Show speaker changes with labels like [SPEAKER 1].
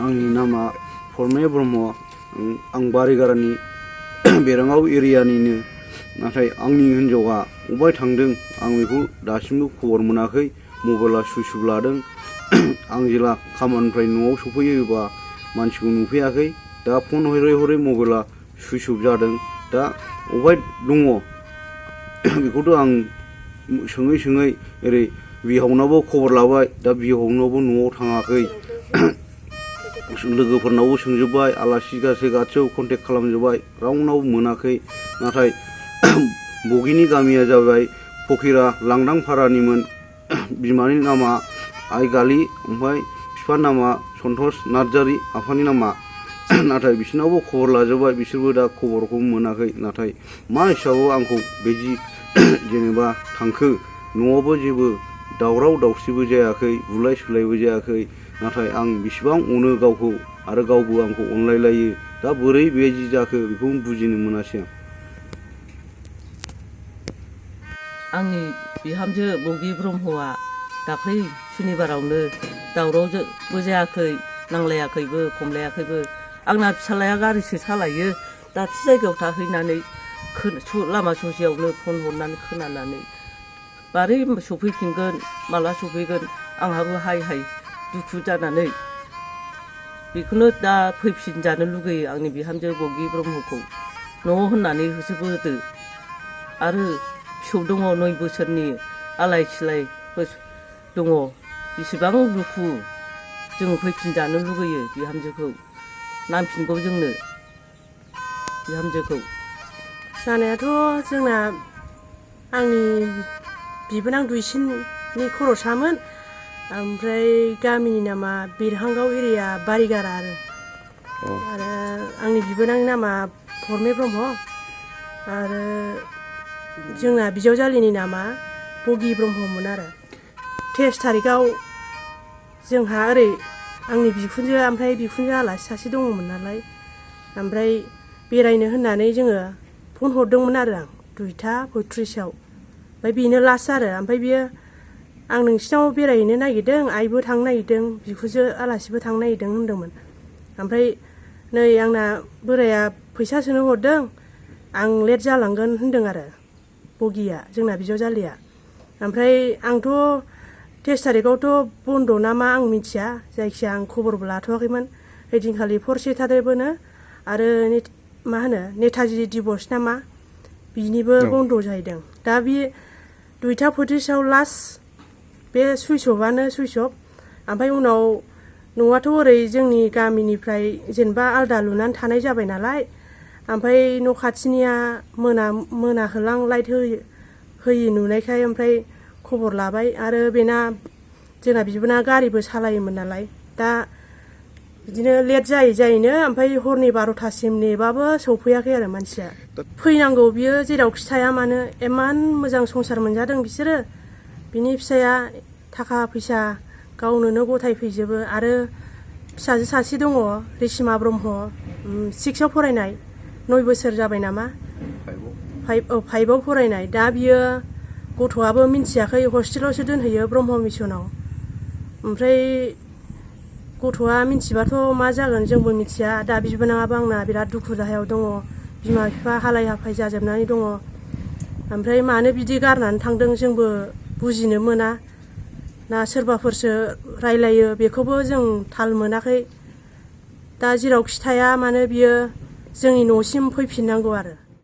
[SPEAKER 1] आंनि नामा फरमे ब्रह्म आं बारिगारानि बेराङाव एरियानिनो नाथाय आंनि हिन्जावा अबाय थांदों आं बेखौ दासिमबो खबर मोनाखै मबाइला सुइस अफ लादों आं जेला खामानिनिफ्राय न'आव सफैयोबा मानसिखौ नुफैयाखै दा फन हरै हरै मबाइला सुइस अफ जादों दा अबाय दङ बेखौथ' आं सोङै सोङै ओरै बिहावनावबो खबर लाबाय दा बिहावनावबो न'आव थाङाखै लोगोफोरनावबो सोंजोब्बाय आलासि गासैयाव कन्टेक्ट खालामजोब्बाय रावनावबो मोनाखै नाथाय बगिनि गामिया जाबाय फकिरा लांदां फारानिमोन बिमानि नामा आइगालि ओमफ्राय बिफानि नामा सन्तोष नार्जारि आफानि नामा नाथाय बिसोरनावबो खबर लाजोब्बाय बिसोरबो दा खबरखौ मोनाखै नाथाय मा हिसाबाव आंखौ बिदि जेनेबा थांखो न'आवबो जेबो दावराव दावसिबो जायाखै बुलाय सुलायबो जायाखै नाथाय आं बिसिबां अनो गावखौ आरो गावबो आंखौ अनलायलायो दा बोरै बेबायदि जाखो बेखौ बुजिनो मोनासै
[SPEAKER 2] आंनि बिहामजो बगि ब्रह्मआ दाख्लै सुनिबारावनो दावरावबो जायाखै नांलायाखैबो खमलायाखैबो आंना फिसालाया गारिसो सालायो दाबसे जायगायाव थाहैनानै लामा ससेयावनो फन हरनानै खोनानानै मारै सफैफिनगोन माला सफैगोन आंहाबो हाय हाय दुखु जानानै बेखौनो दा फैफिनजानो लुगैयो आंनि बिहामजो बगि ब्रह्मखौ न' होननानै होसोबोदो आरो फिसौ दङ 9 बोसोरनि आलाय सिलाय दङ बेसेबां दुखु जों फैफिनजानो लुगैयो बिहामजोखौ नांफिनगौ जोंनो बिहामजोखौ
[SPEAKER 3] जानायाथ' जोंना आंनि बिबोनां दुइसिननि खर'सामोन ओमफ्राय गामिनि नामा बिरहांगाव एरिया बारिगारा आरो आंनि बिबोनांनि नामा फरमे ब्रह्म आरो जोंना बिजावजालिनि नामा बगि ब्रह्ममोन आरो 23 थारिखआव जोंहा ओरै आंनि बिखुनजो ओमफ्राय बिखुनजो आलासि सासे दङमोन नालाय ओमफ्राय बेरायनो होननानै जोङो फन हरदोंमोन आरो आं 2:35 ओमफ्राय बेनो लास्ट आरो ओमफ्राय बियो आं नोंसिनाव बेरायहैनो नागिरदों आइबो थांनो नागिरदों बिखुनजो आलासिबो थांनो नागिरदों होनदोंमोन ओमफ्राय नै आंना बोराया फैसा सोनो हरदों आं लेट जालांगोन होनदों आरो बगिया जोंना बिजावजालिया ओमफ्राय आंथ' 23 थारिखआवथ' बन्द' ना मा आं मिथिया जायखिया आं खबरबो लाथ'वाखैमोन ओइदिनखालि 4 सेटारडेबोनो आरो मा होनो नेताजि दिबस नामा बिनिबो बन्द' जाहैदों दा बे 2:35 लास्ट बे सुइस अफआनो सुइस अफ ओमफ्राय उनाव न'आथ' ओरै जोंनि गामिनिफ्राय जेनेबा आलदा लुनानै थानाय जाबाय नालाय ओमफ्राय न' खाथिनिया मोनाहोलां लाइट होयि नुनायखाय ओमफ्राय खबर लाबाय आरो बेना जोंना बिबोना गारिबो सालायोमोन नालाय दा बिदिनो लेट जायैनो ओमफ्राय हरनि 12थासिम नेबाबो सौफैयाखै आरो मानसिया फैनांगौ बियो जेरावखि थाया मानो इमान मोजां संसार मोनजादों बिसोरो बिनि फिसाया थाखा फैसा गावनोनो गथायफैजोबो आरो फिसाजो सासे दङ रिसिमा ब्रह्म 6आव फरायनाय 9 बोसोर जाबाय नामा 5आव फरायनाय दा बियो गथ'आबो मिन्थियाखै हस्टेलावसो दोनहैयो ब्रह्म मिसनाव ओमफ्राय गथ'आ मिन्थिबाथ' मा जागोन जोंबो मिथिया दा बिबोनाङाबो आंना बिराद दुखु दाहायाव दङ बिमा बिफा हालाय हाफाय जाजोबनानै दङ ओमफ्राय मानो बिदि गारनानै थांदों जोंबो बुजिनो मोना ना सोरबाफोरसो रायलायो बेखौबो जों थाल मोनाखै दा जेरावखि थाया मानो बियो जोंनि न'सिम फैफिननांगौ आरो